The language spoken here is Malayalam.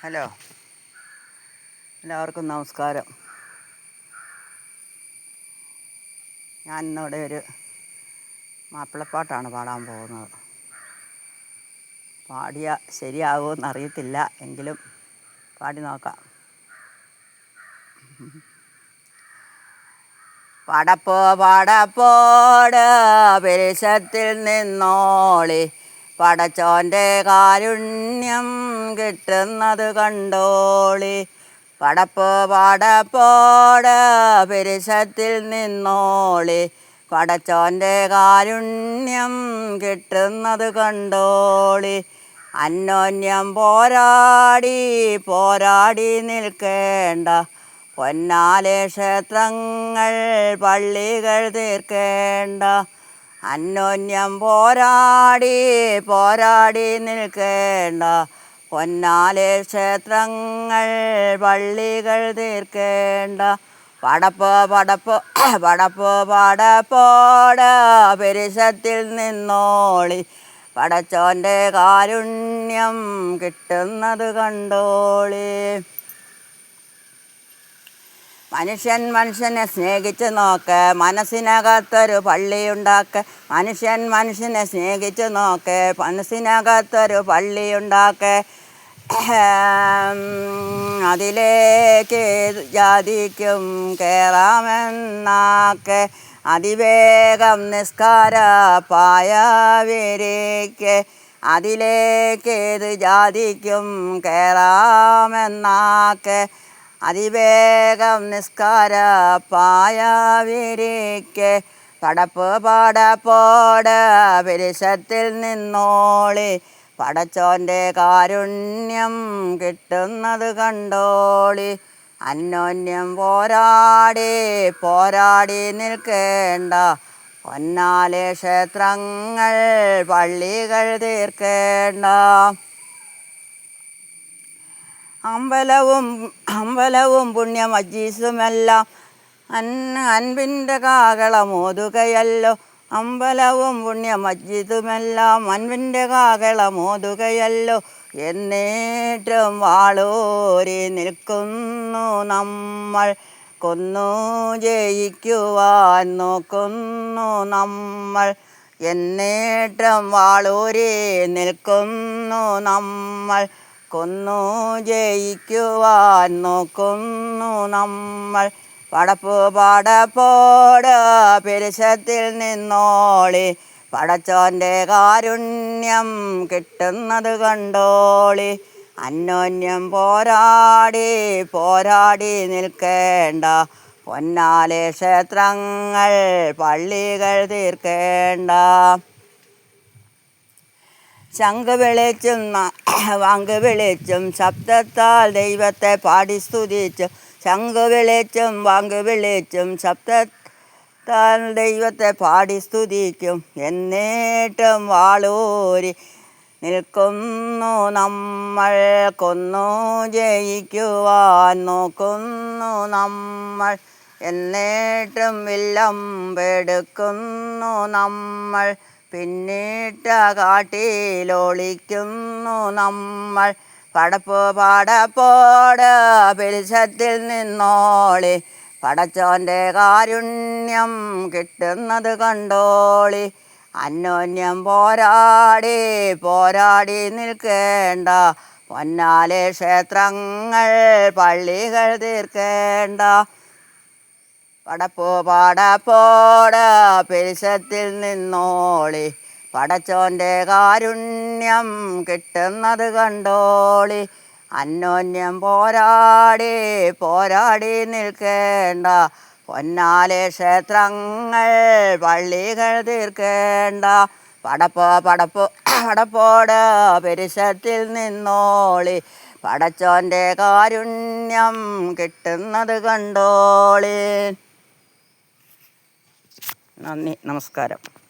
ഹലോ, എല്ലാവർക്കും നമസ്കാരം. ഞാൻ ഇന്നിവിടെ ഒരു മാപ്പിളപ്പാട്ടാണ് പാടാൻ പോകുന്നത്. പാടിയ ശരിയാകുമെന്ന് അറിയത്തില്ല, എങ്കിലും പാടി നോക്കാം. പടപ്പോട് പെരിശത്തിൽ നിന്നോളി, പടച്ചോൻ്റെ കാരുണ്യം കിട്ടുന്നത് കണ്ടോളി. പടപ്പോട് പെരിശത്തിൽ നിന്നോളി, പടച്ചോൻ്റെ കാരുണ്യം കിട്ടുന്നത് കണ്ടോളി. അന്യോന്യം പോരാടി നിൽക്കേണ്ട, പൊന്നാലെ ക്ഷേത്രങ്ങൾ പള്ളികൾ തീർക്കേണ്ട. അന്യോന്യം പോരാടി നിൽക്കേണ്ട, പൊന്നാലെ ക്ഷേത്രങ്ങൾ പള്ളികൾ തീർക്കേണ്ട. പടപ്പോട് പെരിശത്തിൽ നിന്നോളി, പടച്ചോൻ്റെ കാരുണ്യം കിട്ടുന്നത് കണ്ടോളി. മനുഷ്യനെ സ്നേഹിച്ച് നോക്ക്, മനസ്സിനകത്തൊരു പള്ളിയുണ്ടാക്ക്. മനുഷ്യനെ സ്നേഹിച്ച് നോക്ക്, മനസ്സിനകത്തൊരു പള്ളിയുണ്ടാക്ക്. അതിലേക്ക് ജാതിക്കും കയറാമെന്നാക്ക്. അതിവേഗം നിസ്കാര പായവിരിക്ക്, അതിലേക്കേത് ജാതിക്കും കയറാമെന്നാക്ക്. അതിവേഗം നിസ്കാര പായവിരിക്ക്. പടപ്പോട് പെരിശത്തിൽ നിന്നോളി, പടച്ചോൻ്റെ കാരുണ്യം കിട്ടുന്നത് കണ്ടോളി. അന്യോന്യം പോരാടി നിൽക്കേണ്ട, പൊന്നാലെ ക്ഷേത്രങ്ങൾ പള്ളികൾ തീർക്കേണ്ട. അമ്പലവും പുണ്യ മജ്ലിസുമെല്ലാം അൻപിൻ്റെ കാകളമോതുകയല്ലോ. അമ്പലവും പുണ്യ മസ്ജിദുമെല്ലാം അൻപിൻ്റെ കാകളമോതുകയല്ലോ. എന്നിട്ടും വാളൂരി നിൽക്കുന്നു നമ്മൾ, കൊന്നു ജയിക്കുവാൻ നോക്കുന്നു നമ്മൾ. എന്നിട്ടും വാളൂരി നിൽക്കുന്നു നമ്മൾ, കൊന്നു ജയിക്കുവാൻ നോക്കുന്നു നമ്മൾ. പടപ്പോട് പെരിശത്തിൽ നിന്നോളി, പടച്ചോൻ്റെ കാരുണ്യം കിട്ടുന്നത് കണ്ടോളി. അന്യോന്യം പോരാടി നിൽക്കേണ്ട, പൊന്നാലെ ക്ഷേത്രങ്ങൾ പള്ളികൾ തീർക്കേണ്ട. ശംഖ് വിളിച്ചും ശബ്ദത്താൽ ദൈവത്തെ പാടി സ്തുതിച്ചു. ശംഖ് വിളിച്ചും ശബ്ദത്താൽ ദൈവത്തെ പാടി സ്തുതിക്കും. എന്നിട്ടും വാളൂരി നിൽക്കുന്നു നമ്മൾ, കൊന്നു ജയിക്കുവാൻ നോക്കുന്നു നമ്മൾ. എന്നിട്ടും വില്ലമ്പെടുക്കുന്നു നമ്മൾ, പിന്നിട്ട കാട്ടിലൊളിക്കുന്നു നമ്മൾ. പടപ്പോട് പെരിശത്തിൽ നിന്നോളി, പടച്ചോൻ്റെ കാരുണ്യം കിട്ടുന്നത് കണ്ടോളി. അന്യോന്യം പോരാടി നിൽക്കേണ്ട, പൊന്നാലെ ക്ഷേത്രങ്ങൾ പള്ളികൾ തീർക്കേണ്ട. പടപ്പോട് പെരിശത്തിൽ നിന്നോളി, പടച്ചോൻ്റെ കാരുണ്യം കിട്ടുന്നത് കണ്ടോളി. അന്യോന്യം പോരാടി നിൽക്കേണ്ട, പൊന്നാലെ ക്ഷേത്രങ്ങൾ പള്ളികൾ തീർക്കേണ്ട. പടപ്പോട് പെരിശത്തിൽ നിന്നോളി, പടച്ചോൻ്റെ കാരുണ്യം കിട്ടുന്നത് കണ്ടോളി. നന്ദി, നമസ്കാരം.